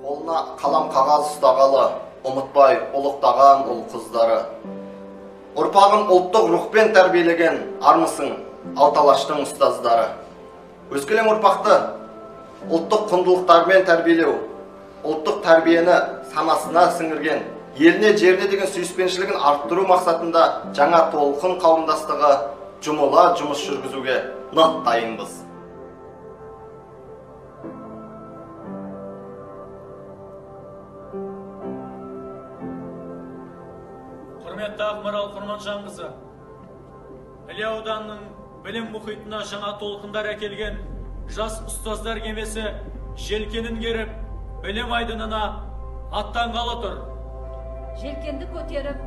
Қолына қалам қағаз ұстағалы, ұмытпай ұлықтаған ұл қыздары. Ұрпағын ұлттық рухпен тәрбиелеген армысың Алталаштың ұстаздары. Өскелең ұрпақты ұлттық құндылықтармен тәрбиелеу, ұлттық тәрбиені санасына сіңірген, еліне жеріне деген сүйіспеншілігін арттыру мақсатында жаңа толқын қауымдастығы жұмыла жұмыс жүргізуге нық дайынбыз. Құрметті Ақмарал Құрманжанқызы, Іле ауданының білім мұхитына жаңа толқындар әкелген жас ұстаздар кемесі желкенін керіп, білім айдынына аттанғалы тұр. Желкенді көтеріп,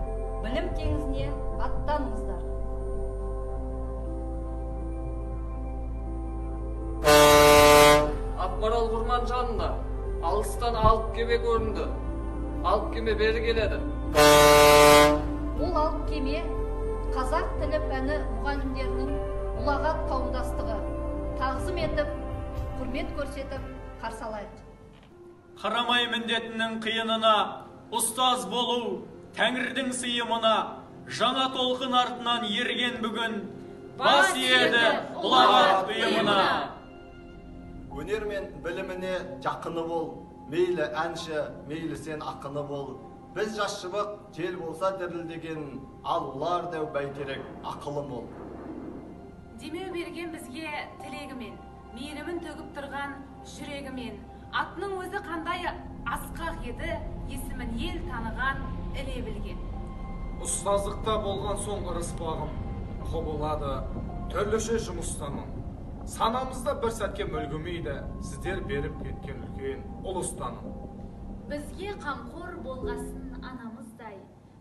білім теңізіне аттаныңыздар. Ақмарал Құрманжанына алыстан алып кеме көрінді. Алып кеме бері келеді. Бұл алып кеме қазақ тілі пәні мұғалімдерінің ұлағат қауымдастығы тағзым етіп, құрмет көрсетіп қарсалайық. Қарамай міндетінің қиынына, ұстаз болу, Тәңірдің сыйымына, жаңа толқын артынан ерген бүгін, бас иеді ұлағат ұйымына. Өнер мен біліміне жақыны бол, мейлі әнші, мейлі сен ақыны бол. Біз жас шыбық жел болса дірілдеген, ал ұлар дәу бәйтерек ақылы мол. Демеу берген бізге тілегімен, мейірімін төгіп тұрған жүрегімен, атының өзі қандай асқақ еді, есімін ел таныған іле білген. Ұстаздықта болған соң ырыспағым, құбылады, түрліше жұмыстамын. Санамызда бір сәтке мүлгімейді, сіздер беріп кеткен үлкен ұл ұстаным. Бізге қамқор болғасын анамыздай,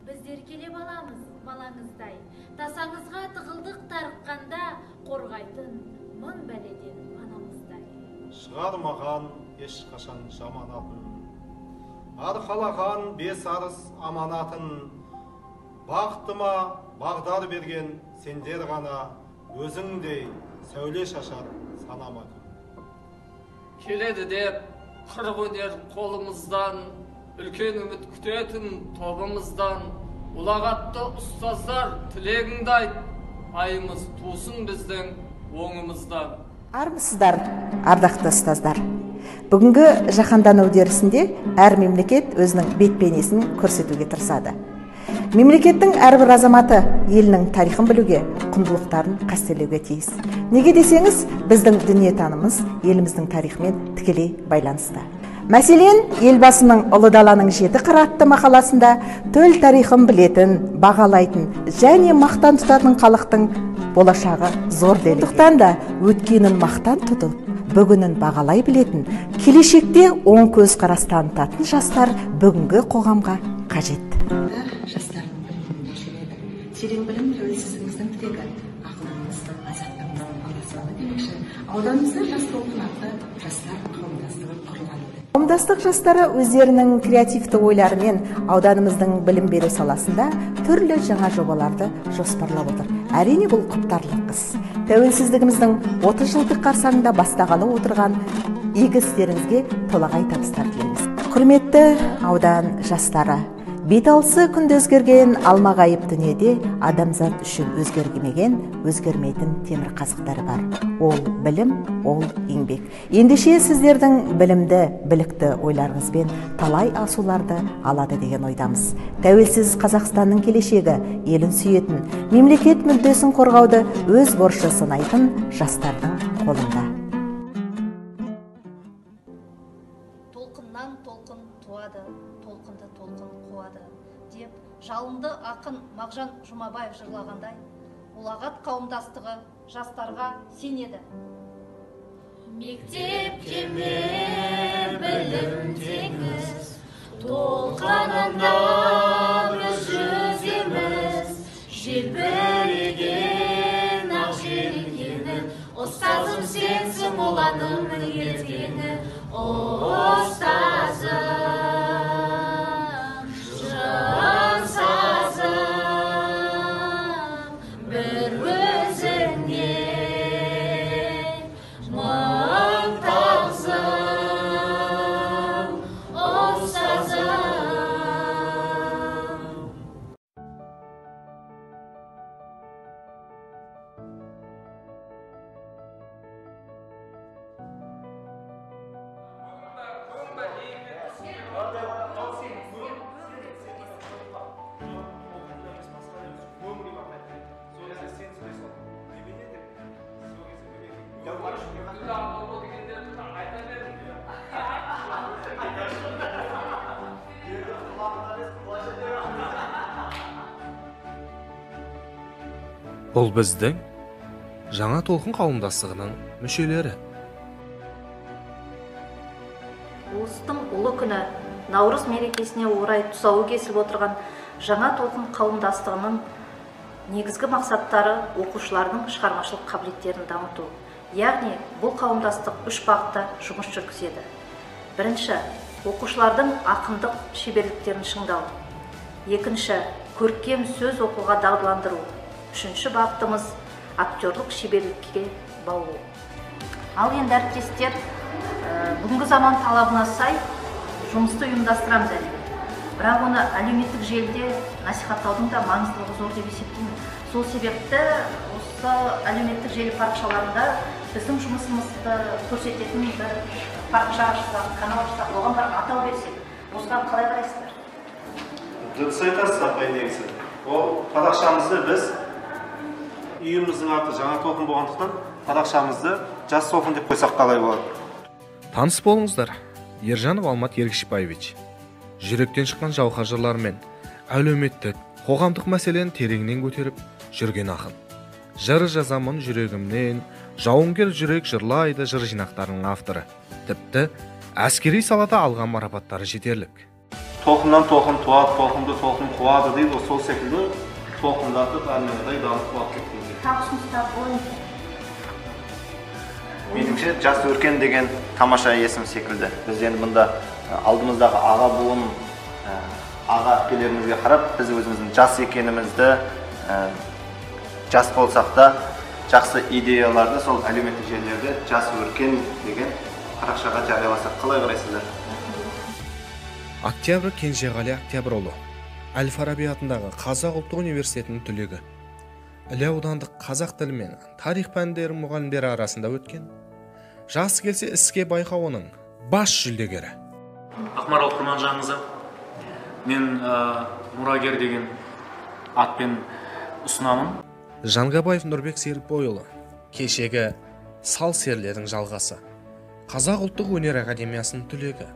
біздер келе баламыз балаңыздай, тасаңызға тығылдық тарыққанда қорғайтын мың бәледен анамыздай. Шығармаған ешқашан жаманатын, арқалаған бес арыс аманатын, бақытыма бағдар берген сендер ғана, өзіңдей сәуле шашар санама. Келеді деп қырық өнер қолымыздан, үлкен үміт күтетін тобымыздан, ұлағатты ұстаздар тілегіңді айт, айымыз тусын біздің оңымыздан. Армысыздар, ардақты ұстаздар. Бүгінгі жаһандану үдерісінде әр мемлекет өзінің бет-бейнесін көрсетуге тырысады. Мемлекеттің әрбір азаматы елінің тарихын білуге, құндылықтарын қастерлеуге тиіс. Неге десеңіз, біздің дүниетанымыз еліміздің тарихымен тікелей байланысты. Мәселен, елбасының ұлы даланың жеті қыры атты мақаласында төл тарихын білетін, бағалайтын және мақтан тұтатын халықтың болашағы зор делінген. Сондықтан да өткенін мақтан тұтып, бүгінін бағалай білетін, келешекте оң көзқарас танытатын жастар бүгінгі қоғамға қажет. Жастардың білімінде жүреді. Терең білім тәуелсіздігіміздің тірегі, ақылымыз, азаттығымыздың аласаны демекші, ауданымызда жас толқын атты жастар қауымдастығы құрылған. Қауымдастық жастары өздерінің креативті ойларымен ауданымыздың білім беру саласында түрлі жаңа жобаларды жоспарлап отыр. Әрине бұл құптарлық іс. Тәуелсіздігіміздің 30 жылдық қарсаңында бастағалы отырған игі істеріңізге толағай табыстар тілейміз. Құрметті аудан жастары, бет алысы күнде өзгерген алмағайып дүниеде адамзат үшін өзгермеген, өзгермейтін темір қазықтары бар. Ол білім, ол еңбек. Ендеше сіздердің білімді, білікті ойларыңызбен талай асуларды алады деген ойдамыз. Тәуелсіз Қазақстанның келешегі, елін сүйетін, мемлекет мүддесін қорғауды өз борышы санайтын жастардың қолында. Толқыннан толқын туады, толқынды толқын қуады деп жалынды ақын Мағжан Жұмабаев жырлағандай, ұлағат қауымдастығы жастарға сенеді. Мектепке білім теңіз, толқынында біз жүземіз, желбіреген ақ желкені, ұстазым сенсің моланымның ертеңі, ұстазым, жан сазым, бір өзіңе мың тағзым, Бұл біздің жаңа толқын қауымдастығының мүшелері. Ұлыстың ұлы күні Наурыз мерекесіне орай тұсауы кесіліп отырған жаңа толқын қауымдастығының негізгі мақсаттары оқушылардың шығармашылық қабілеттерін дамыту. Яғни бұл қауымдастық 3 бағытта жұмыс жүргізеді. Бірінші, оқушылардың ақындық шеберліктерін шыңдау. Екінші, көркем сөз оқуға дағдыландыру. Үшінші бағытымыз актерлік шеберлікке баулу. Ал енді әріптестер, бүгінгі заман талабына сай жұмысты ұйымдастырамыз әрине. Бірақ оны әлеуметтік желіде насихаттаудың да маңыздылығы зор деп есептеймін. Сол себепті осы әлеуметтік желі парақшаларында біздің жұмысымызды көрсететін бір парақша ашсақ, канал ашсақ, оған бір атау берсек, осыған қалай қарайсыздар? Дұрыс айтасыз, апай негізі. Ол парақшамызды біз үйіміздің аты жаңа толқын болғандықтан парақшамызды жас толқын деп қойсақ қалай болады? Таныс болыңыздар. Ержанов Алмат Ергішбаевич. Жүректен шыққан жауһар жырларымен әлеуметтік, қоғамдық мәселені тереңнен көтеріп жүрген ақын. Жыр жазамын жүрегімнен, жауынгер жүрек жырлайды жыр жинақтарының авторы. Тіпті әскери салада алған марапаттары жетерлік. Толқыннан толқын туады, толқынды толқын қуады дейді, сол секілді толқындатып әлемді дамып қуат кеткенде. Тағысымыздар бойынша. Меніңше жас өркен деген тамаша есім секілді. Біз енді мұнда алдымыздағы аға буын, аға әпкелерімізге қарап, біз өзіміздің жас екенімізді, жас болсақ та жақсы идеяларды сол әлеуметтік желілерде жас өркен деген парақшаға жарияласақ қалай қарайсыздар? Октябрь Кенжеғали Октябрұлы, Әл-Фараби атындағы Қазақ ұлттық университетінің түлегі. Іле аудандық қазақ тілі мен тарих пәндері мұғалімдері арасында өткен жасы келсе іске байқауының бас жүлдегері. Ақмарал Құрманжанқызы, мен мұрагер деген атпен ұсынамын. Жанғабаев Нұрбек Серікбойұлы, кешегі сал серлердің жалғасы. Қазақ ұлттық өнер академиясының түлегі.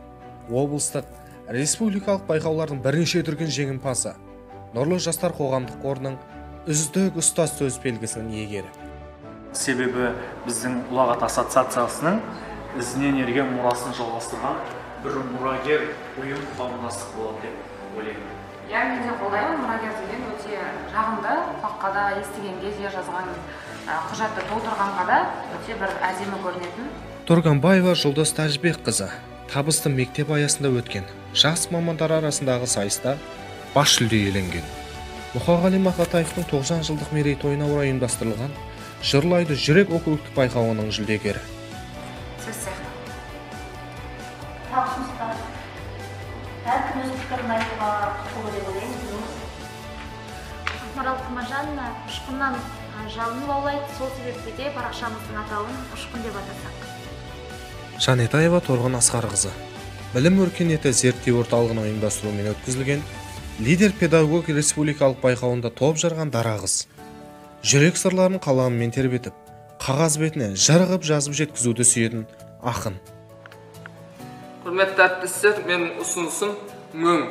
Облыстық республикалық байқаулардың бірнеше дүркін жеңімпазы. Нұрлы жастар қоғамдық қорының үздік ұстаз сөз белгісінің иегері. Себебі біздің ұлағат ассоциациясының ізінен ерген мұрасын жалғастырған бір мұрагер ұйым қауымдастық болады деп ойлаймын. Я мен де қолдаймын, мұрагер деген өте жағымды, құлаққа да, естігенге де, жазған құжатты толтырғанға да өте бір әдемі көрінетін. Торғанбаева Жұлдыз Тәжбекқызы табысты мектеп аясында өткен жас мамандар арасындағы сайыста бас жүлде иеленген. Мұқағали Мақатаевтың 90 жылдық мерейтойына орай ұйымдастырылған Жырлайды жүрек округтік байқауының жүлдегері. Сіз сияқты. Тағысымыздар. Әркім өз пікірін айтуға құқылы деп ойлаймын. Ақмарал Құрманжанова ұшқыннан жалынып аулайды, сол себепті де парақшамыздың атауын ұшқын деп атасақ. Жанетаева Торғын Асқарқызы, білім өркениеті зерттеу орталығының ұйымдастыруымен өткізілген лидер педагог республикалық байқауында топ жарған дара қыз. Жүрек сырларын қаламымен тербетіп, қағаз бетіне жарғып жазып жеткізуді сүйетін ақын. Құрметті әріптестер, менің ұсынысым Мөң.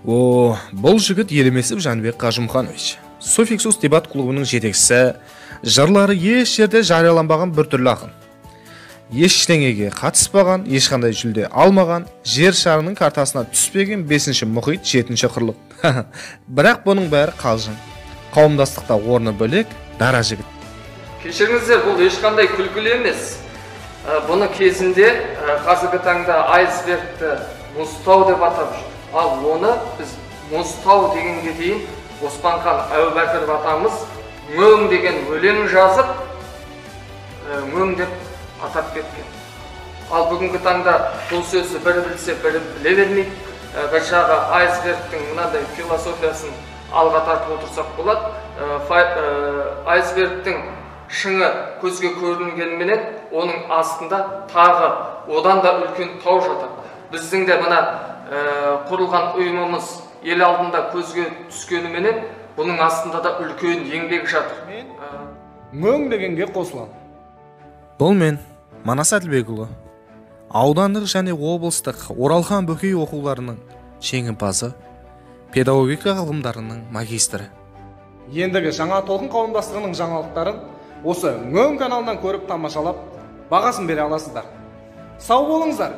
Бұл жігіт Елемесов Жанбек Қажымханович. Суфиксус дебат клубының жетекшісі, жырлары еш жерде жарияланбаған бір түрлі ақын. Ештеңеге қатыспаған, ешқандай жүлде алмаған, жер шарының картасына түспеген 5-ші мұхит, 7-ші құрлық. Бірақ бұның бәрі қалжың. Қауымдастықта орны бөлек дара жігіт. Кешіріңіздер, бұл ешқандай күлкілі емес. Бұны кезінде қазіргі таңда айсбергті мұзтау деп атап жүр. Ал оны біз мұзтау дегенге дейін Оспанхан Әубәкіров атамыз Мөң деген өлең жазып, Мөң деп атап кеткен. Ал бүгінгі таңда бұл сөзі бірі білсе, бірі біле бермейді. Бір жағы айсбергтің мынандай философиясын алға тартып отырсақ болады. Айсбергтің шыңы көзге көрінгенменен, оның астында тағы одан да үлкен тау жатыр. Біздің де мына құрылған ұйымымыз ел алдында көзге түскеніменен, бұның астында да үлкен еңбек жатыр. Мөң дегенге қосыламын. Бұл мен, Манас Әділбекұлы, аудандық және облыстық Оралхан Бөкей оқуларының жеңімпазы, педагогика ғылымдарының магистрі. ендігі жаңа толқын қауымдастығының жаңалықтарын осы ңөн каналынан көріп тамашалап бағасын бере аласыздар. Сау болыңыздар.